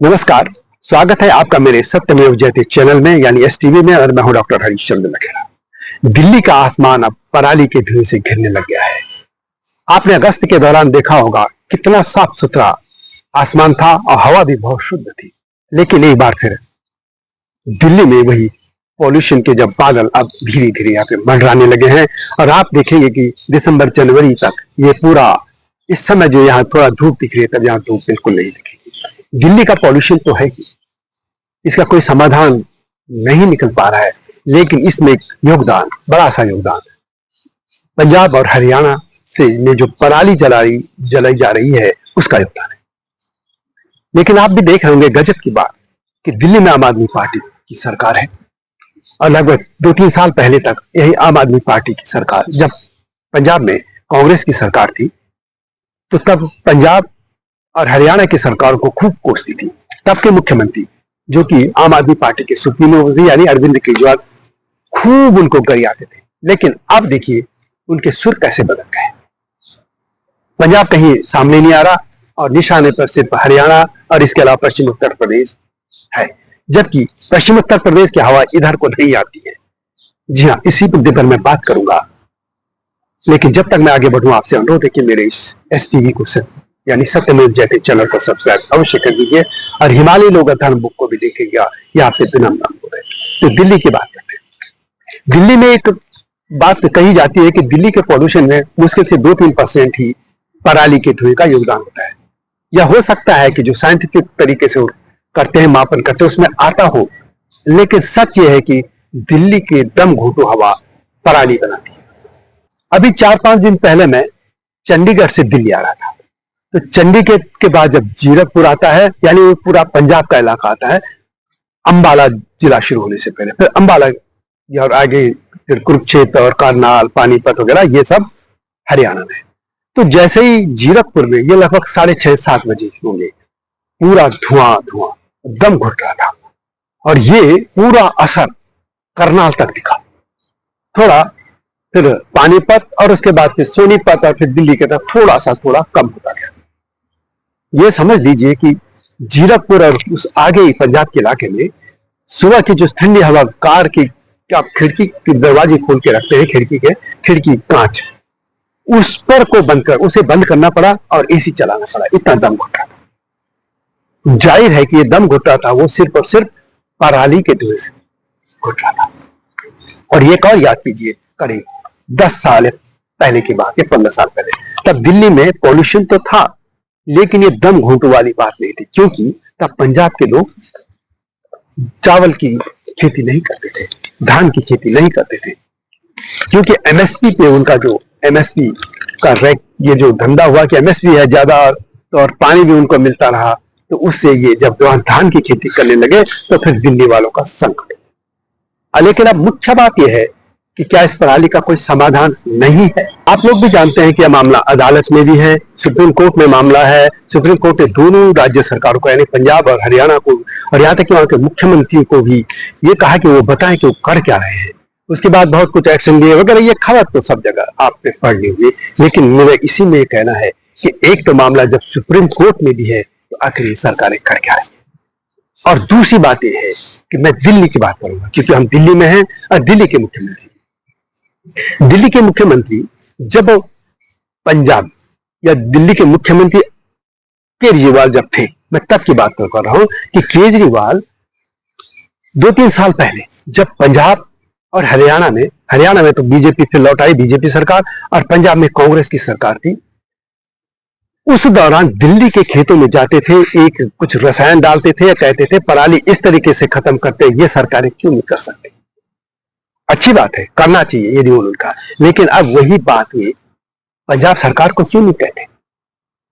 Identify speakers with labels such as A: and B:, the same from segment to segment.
A: नमस्कार। स्वागत है आपका मेरे सत्यमेव जयते चैनल में यानी एसटीवी में और मैं हूं डॉक्टर हरीशचंद्र लखेड़ा। दिल्ली का आसमान अब पराली के धुएं से घिरने लग गया है। आपने अगस्त के दौरान देखा होगा कितना साफ सुथरा आसमान था और हवा भी बहुत शुद्ध थी। लेकिन एक बार फिर दिल्ली में वही पॉल्यूशन के जब बादल अब धीरे धीरे यहाँ पे मंडराने लगे हैं और आप देखेंगे कि दिसंबर जनवरी तक ये पूरा इस समय जो यहाँ थोड़ा धूप दिख रही है तब यहाँ धूप बिल्कुल नहीं दिखेगी। दिल्ली का पॉल्यूशन तो है ही, इसका कोई समाधान नहीं निकल पा रहा है, लेकिन इसमें एक योगदान, बड़ा सा योगदान पंजाब और हरियाणा से में जो पराली जलाई जा रही है उसका योगदान है। लेकिन आप भी देख रहे होंगे गजब की बात कि दिल्ली में आम आदमी पार्टी की सरकार है और लगभग 2-3 साल पहले तक यही आम आदमी पार्टी की सरकार, जब पंजाब में कांग्रेस की सरकार थी तो तब पंजाब और हरियाणा की सरकार को खूब कोसती थी। तब के मुख्यमंत्री जो कि आम आदमी पार्टी के सुप्रीमो थे यानी अरविंद केजरीवाल, खूब उनको गरियाते थे। लेकिन अब देखिए उनके सुर कैसे बदल गए। पंजाब कहीं सामने नहीं आ रहा और निशाने पर सिर्फ हरियाणा और इसके अलावा पश्चिम उत्तर प्रदेश है, जबकि पश्चिम उत्तर प्रदेश की हवा इधर को नहीं आती है। जी हाँ, इसी मुद्दे पर मैं बात करूंगा। लेकिन जब तक मैं आगे बढ़ूं आपसे अनुरोध है कि मेरे इस एसटीवी को यानी सत्यमेव जयते चैनल को सब्सक्राइब अवश्य कर दीजिए और हिमालय लोक अध्ययन बुक को भी देखिएगा। ये आपसे विनम्र अनुरोध है। तो दिल्ली की बात करते हैं। दिल्ली में एक बात कही जाती है कि दिल्ली के पॉल्यूशन में मुश्किल से 2-3% ही पराली के धुएं का योगदान होता है। या हो सकता है कि जो साइंटिफिक तरीके से करते हैं, मापन करते हैं, उसमें आता हो, लेकिन सच ये है कि दिल्ली की दम घोटू हवा पराली बनाती है। अभी 4-5 दिन पहले मैं चंडीगढ़ से दिल्ली आ रहा था, तो चंडीगढ़ के बाद जब जीरकपुर आता है यानी वो पूरा पंजाब का इलाका आता है, अंबाला जिला शुरू होने से पहले, फिर अंबाला और आगे फिर कुरुक्षेत्र और करनाल, पानीपत वगैरह ये सब हरियाणा में। तो जैसे ही जीरकपुर में ये लगभग 6:30-7 बजे होंगे, पूरा धुआं दम घुट रहा था और ये पूरा असर करनाल तक दिखा। थोड़ा फिर पानीपत और उसके बाद फिर सोनीपत और फिर दिल्ली के तरफ थोड़ा कम होता गया। ये समझ लीजिए कि जीरकपुर और उस आगे ही पंजाब के इलाके में सुबह की जो ठंडी हवा, कार की आप खिड़की के दरवाजे खोल के रखते हैं, खिड़की कांच, उस पर को उसे बंद करना पड़ा और एसी चलाना पड़ा। इतना दम घुटा था। जाहिर है कि ये दम घुटा था वो सिर्फ और सिर्फ पराली के धुएं से घुट रहा था। और ये और याद कीजिए, करीब 10 साल पहले की बात है, 15 साल पहले, तब दिल्ली में पॉल्यूशन तो था लेकिन ये दम घोंटू वाली बात नहीं थी, क्योंकि तब पंजाब के लोग चावल की खेती नहीं करते थे, धान की खेती नहीं करते थे, क्योंकि एमएसपी पे उनका जो एमएसपी का ये जो धंधा हुआ कि एमएसपी है ज्यादा और पानी भी उनको मिलता रहा, तो उससे ये जब धान की खेती करने लगे तो फिर दिल्ली वालों का संकट। लेकिन अब मुख्य बात यह है कि क्या इस पराली का कोई समाधान नहीं है। आप लोग भी जानते हैं कि यह मामला अदालत में भी है, सुप्रीम कोर्ट में मामला है। सुप्रीम कोर्ट ने दोनों राज्य सरकारों को यानी पंजाब और हरियाणा को और यहाँ तक कि वहां के मुख्यमंत्री को भी ये कहा कि वो बताएं कि वो कर क्या रहे हैं। उसके बाद बहुत कुछ एक्शन लिए वगैरह, ये खबर तो सब जगह आपने पढ़ ली होगी। लेकिन मेरा इसी में कहना है कि एक तो मामला जब सुप्रीम कोर्ट में भी है तो आखिर सरकारें कर क्या रही है। और दूसरी बात यह है कि मैं दिल्ली की बात करूंगा क्योंकि हम दिल्ली में हैं और दिल्ली के मुख्यमंत्री जब पंजाब या दिल्ली के मुख्यमंत्री केजरीवाल जब थे, मैं तब की बात कर रहा हूं कि केजरीवाल 2-3 साल पहले जब पंजाब और हरियाणा में तो बीजेपी फिर लौट आई, बीजेपी सरकार, और पंजाब में कांग्रेस की सरकार थी, उस दौरान दिल्ली के खेतों में जाते थे, एक कुछ रसायन डालते थे या कहते थे पराली इस तरीके से खत्म करते, ये सरकारें क्यों नहीं कर सकती। अच्छी बात है, करना चाहिए यदि उनका, लेकिन अब वही बात में पंजाब सरकार को क्यों नहीं कहते।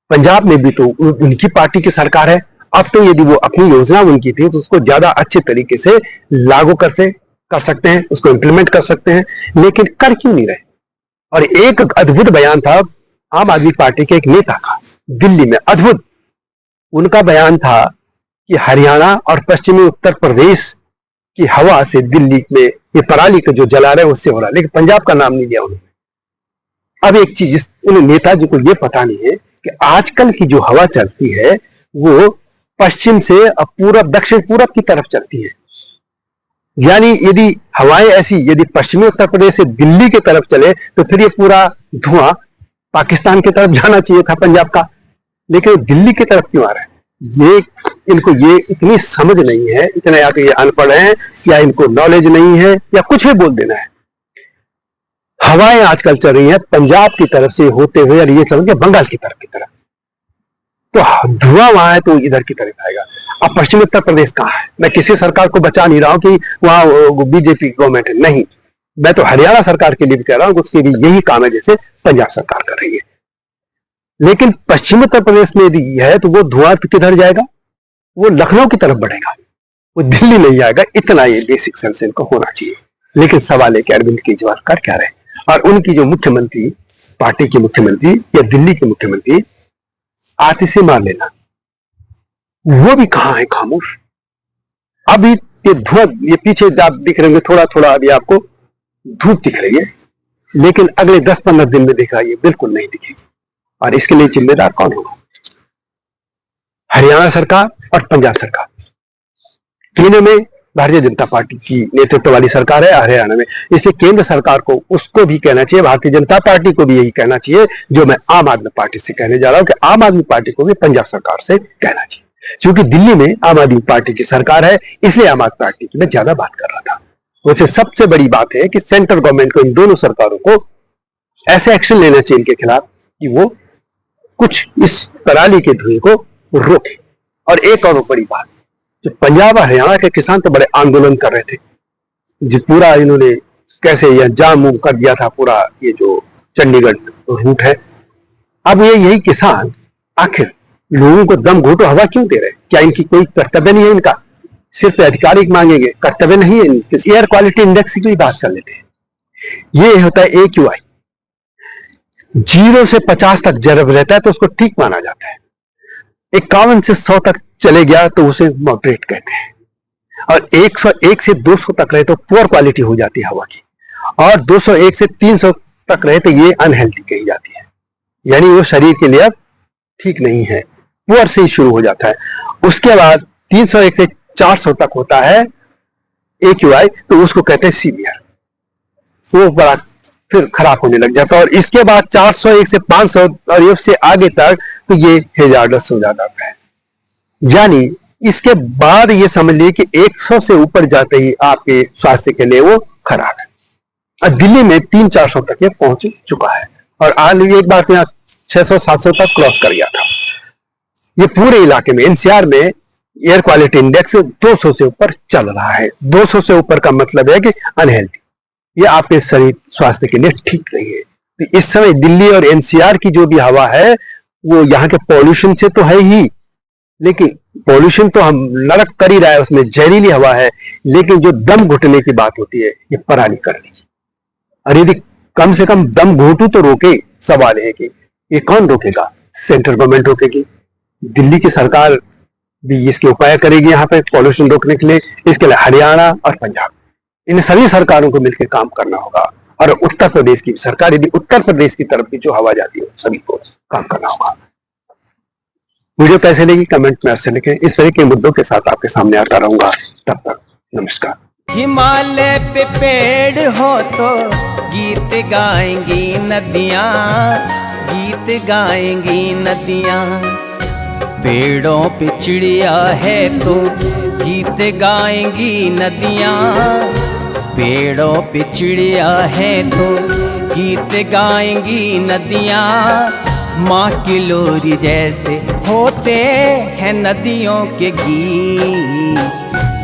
A: पंजाब में भी तो उनकी पार्टी की सरकार है। अब तो यदि वो अपनी योजना उनकी थी तो उसको ज्यादा अच्छे तरीके से लागू कर सकते हैं, उसको इंप्लीमेंट कर सकते हैं, लेकिन कर क्यों नहीं रहे। और एक अद्भुत बयान था आम आदमी पार्टी के एक नेता का दिल्ली में, अद्भुत उनका बयान था कि हरियाणा और पश्चिमी उत्तर प्रदेश की हवा से दिल्ली में ये पराली का जो जला रहे उससे हो रहा है, लेकिन पंजाब का नाम नहीं लिया उन्होंने। अब एक चीज उन नेताजी को ये पता नहीं है कि आजकल की जो हवा चलती है वो पश्चिम से पूरब, दक्षिण पूरब की तरफ चलती है। यानी यदि हवाएं ऐसी, यदि पश्चिमी उत्तर प्रदेश से दिल्ली की तरफ चले तो फिर ये पूरा धुआं पाकिस्तान की तरफ जाना चाहिए था, पंजाब का, लेकिन दिल्ली की तरफ क्यों आ रहा है? ये इनको ये इतनी समझ नहीं है, इतना या तो ये अनपढ़ हैं या इनको नॉलेज नहीं है या कुछ भी बोल देना है। हवाएं आजकल चल रही हैं पंजाब की तरफ से होते हुए, और ये समझिए बंगाल की तरफ तो धुआं वहां है तो इधर की तरफ आएगा। अब पश्चिमी उत्तर प्रदेश कहाँ है? मैं किसी सरकार को बचा नहीं रहा हूं कि वहां बीजेपी गवर्नमेंट है, नहीं, मैं तो हरियाणा सरकार के लिए भी कह रहा हूं, उसके भी यही काम है जैसे पंजाब सरकार कर रही है। लेकिन पश्चिमी उत्तर प्रदेश में यदि है तो वो धुआं तो किधर जाएगा? वो लखनऊ की तरफ बढ़ेगा, वो दिल्ली नहीं आएगा। इतना ये बेसिक सेंस इनको होना चाहिए। लेकिन सवाल है कि अरविंद केजरीवाल कर क्या रहे, और उनकी जो मुख्यमंत्री, पार्टी के मुख्यमंत्री या दिल्ली के मुख्यमंत्री आतिशी मार लेना, वो भी कहां है? खामोश। अभी ये धुआं, ये पीछे आप दिख रहे होंगे थोड़ा थोड़ा, अभी आपको धूप दिख रही है, लेकिन अगले 10-15 दिन में दिख रहा है ये बिल्कुल नहीं दिखेगी। और इसके लिए जिम्मेदार कौन होगा? हरियाणा सरकार और पंजाब सरकार, तीनों में भारतीय जनता पार्टी की नेतृत्व वाली सरकार है हरियाणा में। इसलिए केंद्र सरकार को, उसको भी कहना चाहिए, भारतीय जनता पार्टी को भी यही कहना चाहिए जो मैं आम आदमी पार्टी से कहने जा रहा हूं, कि आम आदमी पार्टी को भी पंजाब सरकार से कहना चाहिए। क्योंकि दिल्ली में आम आदमी पार्टी की सरकार है, इसलिए आम आदमी पार्टी की मैं ज्यादा बात कर रहा था। वैसे सबसे बड़ी बात है कि सेंट्रल गवर्नमेंट को, इन दोनों सरकारों को ऐसे एक्शन लेना चाहिए इनके खिलाफ कि वो कुछ इस पराली के धुएं को रोके। और एक और बड़ी बात, जो पंजाब और हरियाणा के किसान तो बड़े आंदोलन कर रहे थे, जो पूरा इन्होंने कैसे यह जाम कर दिया था पूरा ये जो चंडीगढ़ रूट है। अब ये यही किसान आखिर लोगों को दम घोटो हवा क्यों दे रहे? क्या इनकी कोई कर्तव्य नहीं है? इनका सिर्फ आधिकारिक मांगेंगे, कर्तव्य नहीं है। एयर क्वालिटी इंडेक्स की बात कर लेते हैं। ये होता है AQI, 0 से 50 तक जब रहता है तो उसको ठीक माना जाता है। 51 से 100 तक चले गया तो उसे मॉडरेट कहते हैं, और 101 से 200 तक रहे तो पुअर क्वालिटी हो जाती है हवा की, और 201 से 300 तक रहे तो ये अनहेल्दी कही जाती है, यानी वो शरीर के लिए अब ठीक नहीं है, पुअर से ही शुरू हो जाता है। उसके बाद 301 से 400 तक होता है AQI, तो उसको कहते हैं सीवियर, वो बड़ा फिर खराब होने लग जाता है। और इसके बाद 401 से 500 और इससे आगे तक तो ये हेजार्डस हो जाता है। यानी इसके बाद ये समझ लीजिए कि 100 से ऊपर जाते ही आपके स्वास्थ्य के लिए वो खराब है। और दिल्ली में 300-400 तक ये पहुंच चुका है, और आज एक बार तो यहाँ 600-700 तक क्रॉस कर गया था। ये पूरे इलाके में NCR में एयर क्वालिटी इंडेक्स 200 से ऊपर चल रहा है। 200 से ऊपर का मतलब है कि अनहेल्दी, ये आपके शरीर स्वास्थ्य के लिए ठीक नहीं है। तो इस समय दिल्ली और NCR की जो भी हवा है वो यहाँ के पॉल्यूशन से तो है ही, लेकिन पॉल्यूशन तो हम नरक कर ही रहा है, उसमें जहरीली हवा है, लेकिन जो दम घुटने की बात होती है ये पराली कर लीजिए। और यदि कम से कम दम घोटू तो रोके, सवाल है कि ये कौन रोकेगा? सेंट्रल गवर्नमेंट रोकेगी, दिल्ली की सरकार भी इसके उपाय करेगी यहाँ पे पॉल्यूशन रोकने के लिए। इसके लिए हरियाणा और पंजाब, इन सभी सरकारों को मिलकर काम करना होगा। और उत्तर प्रदेश की सरकार, यदि उत्तर प्रदेश की तरफ की जो हवा जाती है सभी को काम करना होगा। वीडियो कैसे लगी कमेंट में अवश्य लिखें। इस तरह के मुद्दों के साथ आपके सामने आता रहूंगा। तब तक नमस्कार।
B: हिमालय पे पेड़ हो तो गीत गाएंगी नदियाँ, गीत गाएंगी नदियाँ। पेड़ों पे चिड़िया है तो गीत गाएंगी नदियाँ, पेड़ों पे चिड़िया है तो गीत गाएंगी नदियाँ। माँ की लोरी जैसे होते हैं नदियों के गीत।